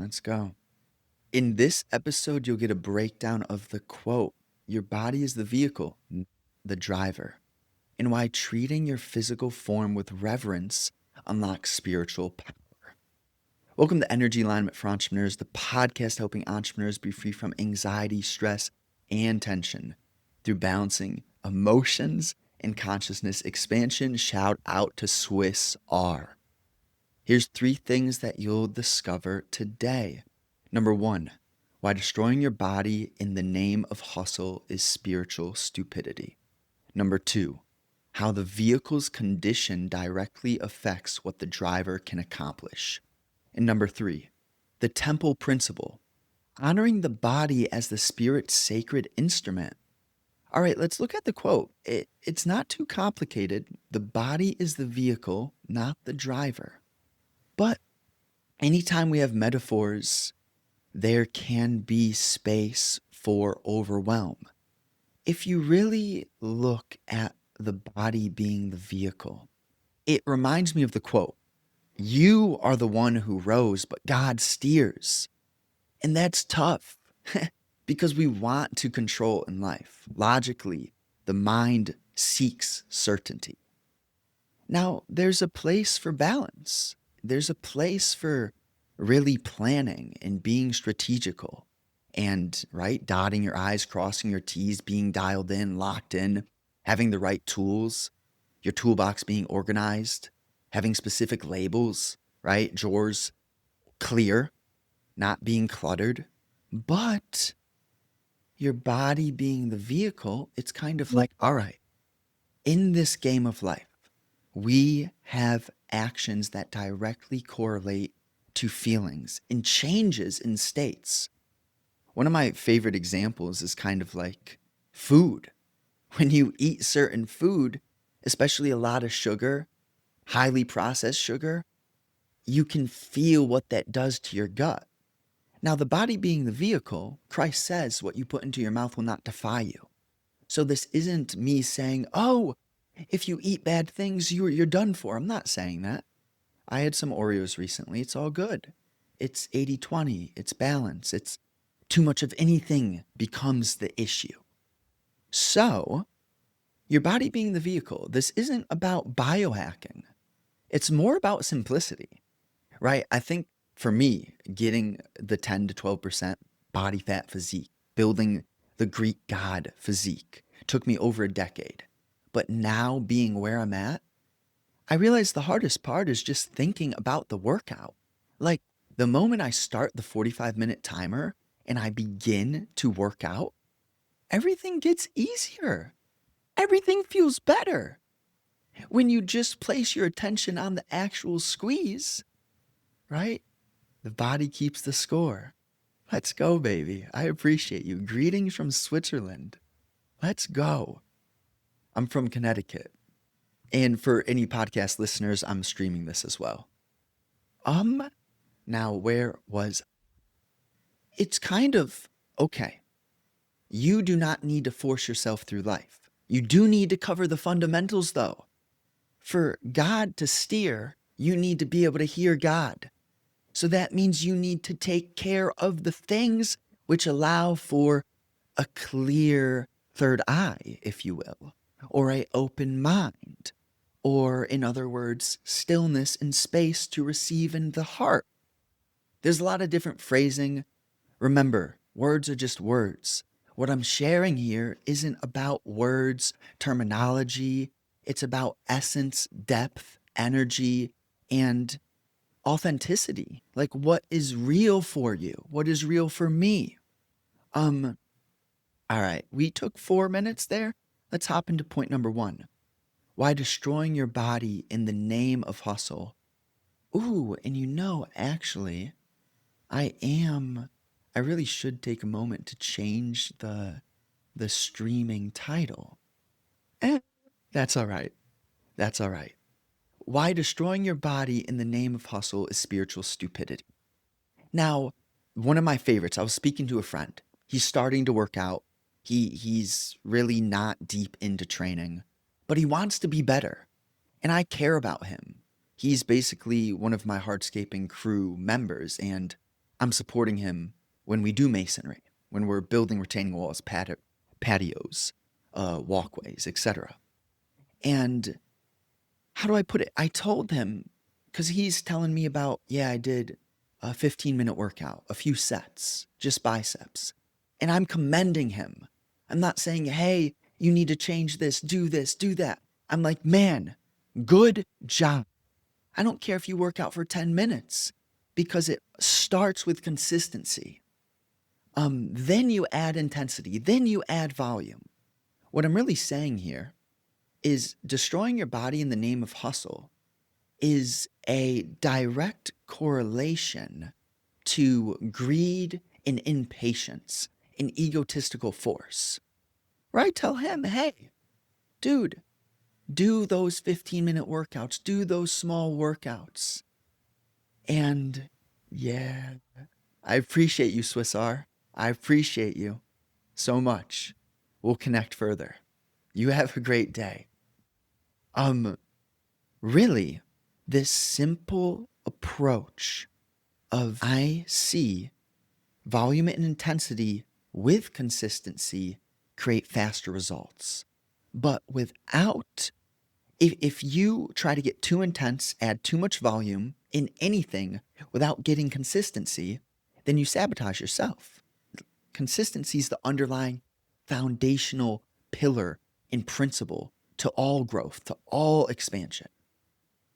Let's go. In this episode, you'll get a breakdown of the quote, "Your body is the vehicle, the driver," and why treating your physical form with reverence unlocks spiritual power. Welcome to Energy Alignment for Entrepreneurs, the podcast helping entrepreneurs be free from anxiety, stress, and tension through balancing emotions and consciousness expansion. Shout out to Swiss R. Here's 3 things that you'll discover today. Number 1, why destroying your body in the name of hustle is spiritual stupidity. Number 2, how the vehicle's condition directly affects what the driver can accomplish. And number 3, the temple principle, honoring the body as the spirit's sacred instrument. All right, let's look at the quote. It's not too complicated. The body is the vehicle, not the driver. But anytime we have metaphors, there can be space for overwhelm. If you really look at the body being the vehicle, it reminds me of the quote, "You are the one who rows, but God steers." And that's tough because we want to control in life. Logically, the mind seeks certainty. Now, there's a place for balance. There's a place for really planning and being strategical and, right, dotting your I's, crossing your T's, being dialed in, locked in, having the right tools, your toolbox being organized, having specific labels, right, drawers clear, not being cluttered. But your body being the vehicle, it's kind of like, all right, in this game of life, we have actions that directly correlate to feelings and changes in states. One of my favorite examples is kind of like food. When you eat certain food, especially a lot of sugar, highly processed sugar, you can feel what that does to your gut. Now, the body being the vehicle, Christ says what you put into your mouth will not defile you. So this isn't me saying, oh, if you eat bad things, you're done for. I'm not saying that. I had some Oreos recently. It's all good. It's 80-20. It's balance. It's too much of anything becomes the issue. So your body being the vehicle, this isn't about biohacking. It's more about simplicity, right? I think for me, getting the 10 to 12% body fat physique, building the Greek god physique, took me over a decade. But now being where I'm at, I realize the hardest part is just thinking about the workout. Like the moment I start the 45-minute timer and I begin to work out, everything gets easier. Everything feels better. When you just place your attention on the actual squeeze, right? The body keeps the score. Let's go, baby. I appreciate you. Greetings from Switzerland. Let's go. I'm from Connecticut. And for any podcast listeners, I'm streaming this as well. Now where was it's kind of okay. You do not need to force yourself through life. You do need to cover the fundamentals though. For God to steer, you need to be able to hear God. So that means you need to take care of the things which allow for a clear third eye, if you will, or an open mind, or in other words, stillness and space to receive in the heart. There's a lot of different phrasing. Remember, words are just words. What I'm sharing here isn't about words, terminology. It's about essence, depth, energy, and authenticity. Like what is real for you? What is real for me? All right, we took 4 minutes there. Let's hop into point number 1. Why destroying your body in the name of hustle? Ooh, and actually, I really should take a moment to change the streaming title. That's all right. That's all right. Why destroying your body in the name of hustle is spiritual stupidity. Now, one of my favorites, I was speaking to a friend. He's starting to work out. He's really not deep into training, but he wants to be better. And I care about him. He's basically one of my hardscaping crew members, and I'm supporting him when we do masonry, when we're building retaining walls, patios, walkways, etc. And how do I put it? I told him, because he's telling me about, yeah, I did a 15-minute workout, a few sets, just biceps. And I'm commending him. I'm not saying, hey, you need to change this, do that. I'm like, man, good job. I don't care if you work out for 10 minutes because it starts with consistency. Then you add intensity, then you add volume. What I'm really saying here is destroying your body in the name of hustle is a direct correlation to greed and impatience, an egotistical force. Where I tell him, hey, dude, do those 15-minute workouts, do those small workouts. And yeah, I appreciate you, Swiss R. I appreciate you so much. We'll connect further. You have a great day. Really, this simple approach of I see volume and intensity with consistency create faster results. But without, if you try to get too intense, add too much volume in anything without getting consistency, then you sabotage yourself. Consistency is the underlying foundational pillar and principle to all growth, to all expansion.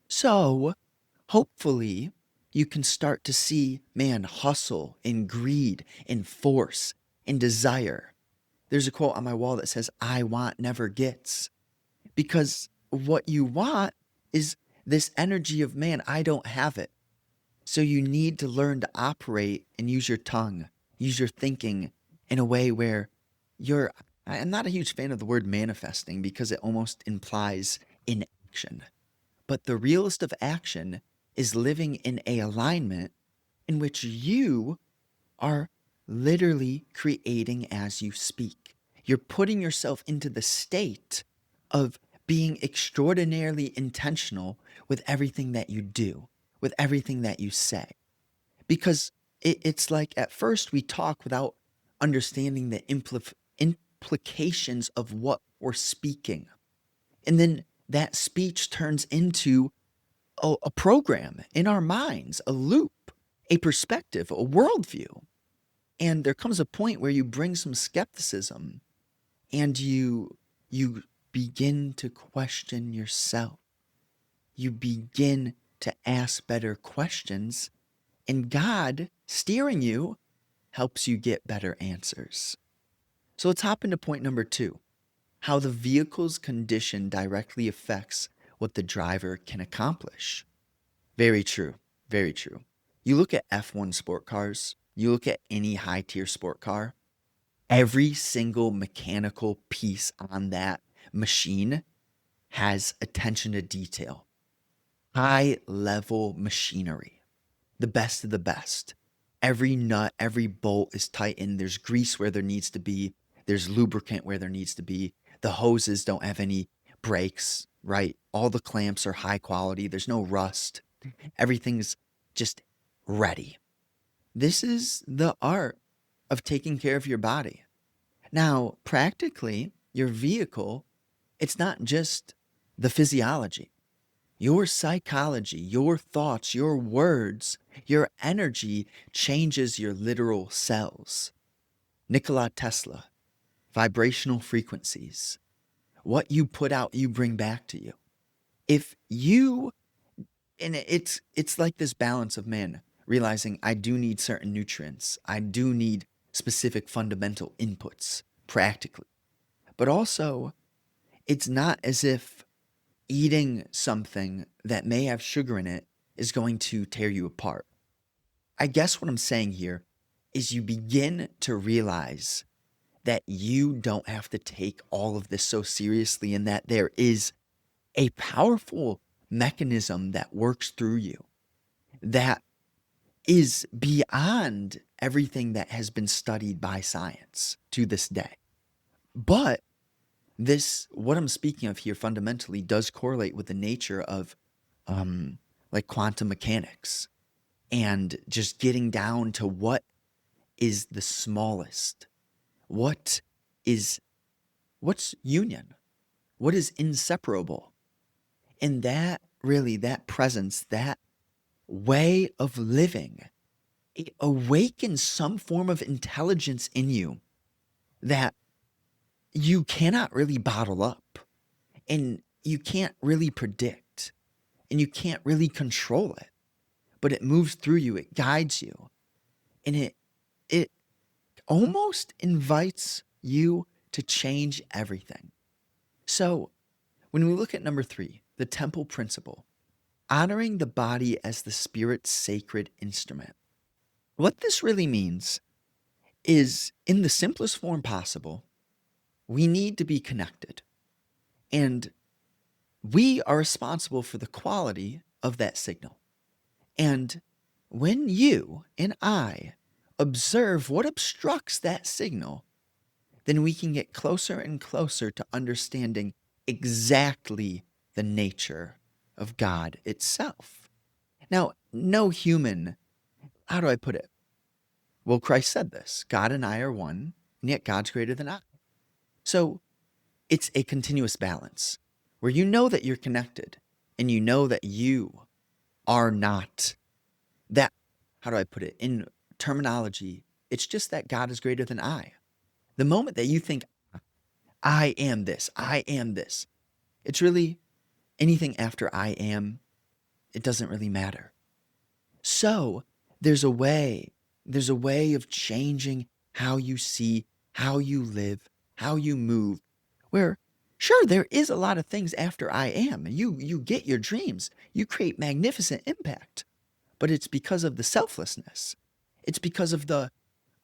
So hopefully you can start to see, man, hustle and greed and force and desire. There's a quote on my wall that says, I want never gets. Because what you want is this energy of, man, I don't have it. So you need to learn to operate and use your tongue, use your thinking in a way where you're. I'm not a huge fan of the word manifesting because it almost implies inaction. But the realest of action is living in a alignment in which you are literally creating as you speak. You're putting yourself into the state of being extraordinarily intentional with everything that you do, with everything that you say. Because it's like at first we talk without understanding the implications of what we're speaking. And then that speech turns into a program in our minds, a loop, a perspective, a worldview. And there comes a point where you bring some skepticism and you begin to question yourself. You begin to ask better questions, and God steering you helps you get better answers. So let's hop into point number 2, how the vehicle's condition directly affects what the driver can accomplish. Very true. Very true. You look at F1 sport cars, you look at any high tier sport car, every single mechanical piece on that machine has attention to detail, high level machinery, the best of the best. Every nut, every bolt is tightened. There's grease where there needs to be, there's lubricant where there needs to be. The hoses don't have any breaks, right? All the clamps are high quality, there's no rust. Everything's just ready. This is the art of taking care of your body. Now, practically, your vehicle, it's not just the physiology. Your psychology, your thoughts, your words, your energy changes your literal cells. Nikola Tesla, vibrational frequencies. What you put out, you bring back to you. If you and it's like this balance of man realizing I do need certain nutrients. I do need specific fundamental inputs practically. But also, it's not as if eating something that may have sugar in it is going to tear you apart. I guess what I'm saying here is you begin to realize that you don't have to take all of this so seriously and that there is a powerful mechanism that works through you that is beyond everything that has been studied by science to this day. But this, what I'm speaking of here fundamentally does correlate with the nature of like quantum mechanics. and just getting down to what is the smallest, what is what's union, what is inseparable. And that really, that presence, that way of living, it awakens some form of intelligence in you that you cannot really bottle up, and you can't really predict, and you can't really control it, but it moves through you, it guides you, and it almost invites you to change everything. So when we look at number 3, the temple principle, honoring the body as the spirit's sacred instrument. What this really means is, in the simplest form possible, we need to be connected. And we are responsible for the quality of that signal. And when you and I observe what obstructs that signal, then we can get closer and closer to understanding exactly the nature of God itself. Now, no human, how do I put it? Well, Christ said this, God and I are one, and yet God's greater than I. So it's a continuous balance where you know that you're connected and you know that you are not that. How do I put it? In terminology, it's just that God is greater than I. The moment that you think, I am this, it's really anything after I am, it doesn't really matter. So there's a way, there's a way of changing how you see, how you live, how you move, where sure, there is a lot of things after I am. You get your dreams, you create magnificent impact, but it's because of the selflessness. It's because of the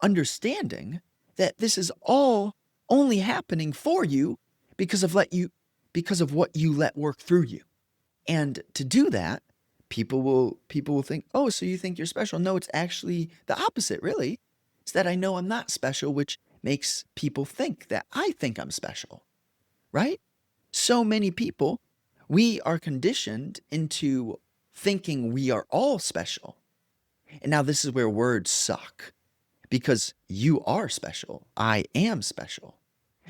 understanding that this is all only happening for you because of because of what you let work through you. And to do that, people will think, "Oh, so you think you're special?" No, it's actually the opposite, really. It's that I know I'm not special, which makes people think that I think I'm special, right? So many people, we are conditioned into thinking we are all special. And now this is where words suck, because you are special. I am special,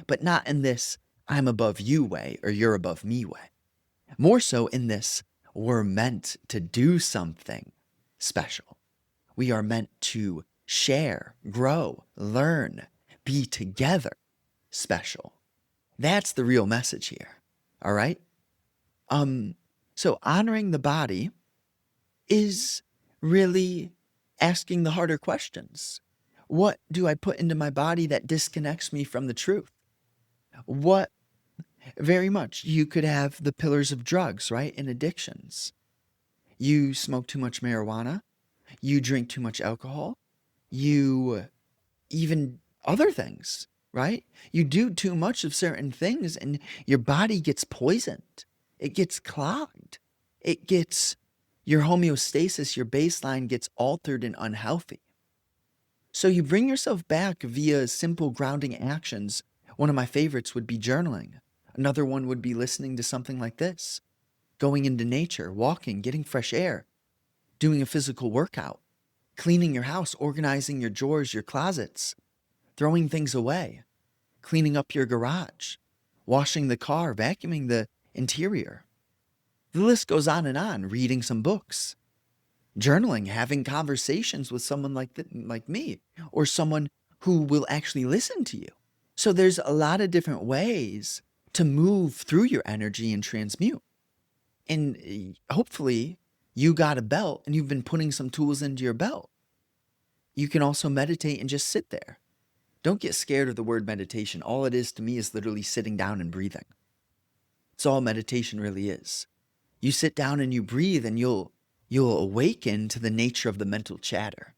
but not in this I'm above you way or you're above me way. More so in this, we're meant to do something special. We are meant to share, grow, learn, be together special. That's the real message here. All right? So honoring the body is really asking the harder questions. What do I put into my body that disconnects me from the truth? What very much you could have the pillars of drugs, right? And addictions. You smoke too much marijuana, you drink too much alcohol, you even other things, right? You do too much of certain things and your body gets poisoned. It gets clogged. It gets your homeostasis, your baseline gets altered and unhealthy. So you bring yourself back via simple grounding actions. One of my favorites would be journaling. Another one would be listening to something like this, going into nature, walking, getting fresh air, doing a physical workout, cleaning your house, organizing your drawers, your closets, throwing things away, cleaning up your garage, washing the car, vacuuming the interior. The list goes on, reading some books, journaling, having conversations with someone like me, or someone who will actually listen to you. So there's a lot of different ways to move through your energy and transmute. And hopefully you got a belt and you've been putting some tools into your belt. You can also meditate and just sit there. Don't get scared of the word meditation. All it is to me is literally sitting down and breathing. It's all meditation really is. You sit down and you breathe and you'll awaken to the nature of the mental chatter.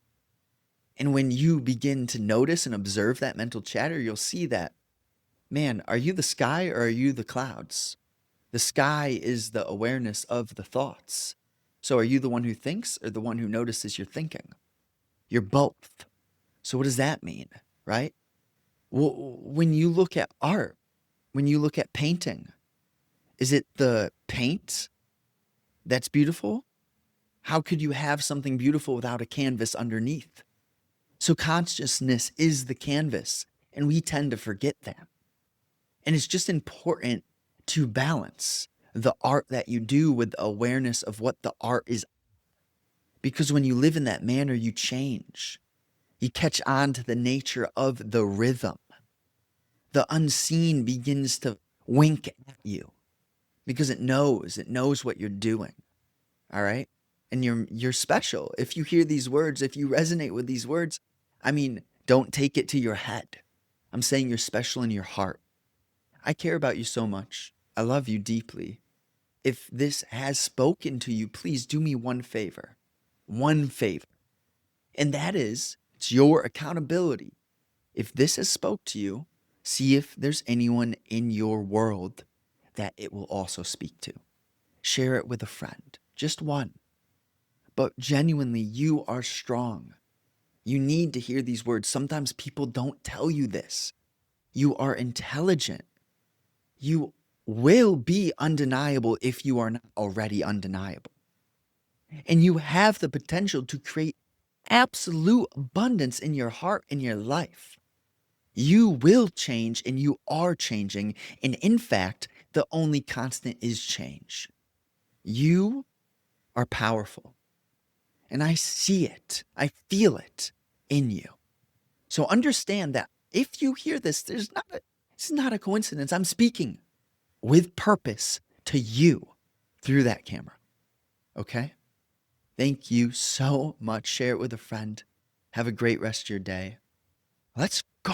And when you begin to notice and observe that mental chatter, you'll see that, man, are you the sky or are you the clouds? The sky is the awareness of the thoughts. So are you the one who thinks or the one who notices your thinking? You're both. So what does that mean, right? Well, when you look at art, when you look at painting, is it the paint that's beautiful? How could you have something beautiful without a canvas underneath? So consciousness is the canvas, and we tend to forget that. And it's just important to balance the art that you do with the awareness of what the art is. Because when you live in that manner, you change. You catch on to the nature of the rhythm. The unseen begins to wink at you because it knows what you're doing. All right? And you're special. If you hear these words, if you resonate with these words, I mean, don't take it to your head. I'm saying you're special in your heart. I care about you so much. I love you deeply. If this has spoken to you, please do me one favor. One favor. And that is, it's your accountability. If this has spoke to you, see if there's anyone in your world that it will also speak to. Share it with a friend, just one. But genuinely, you are strong. You need to hear these words. Sometimes people don't tell you this. You are intelligent. You will be undeniable if you are not already undeniable. And you have the potential to create absolute abundance in your heart, in your life. You will change and you are changing. And in fact, the only constant is change. You are powerful. And I see it. I feel it in you. So understand that if you hear this, it's not a coincidence. I'm speaking with purpose to you through that camera. Okay? Thank you so much. Share it with a friend. Have a great rest of your day. Let's go.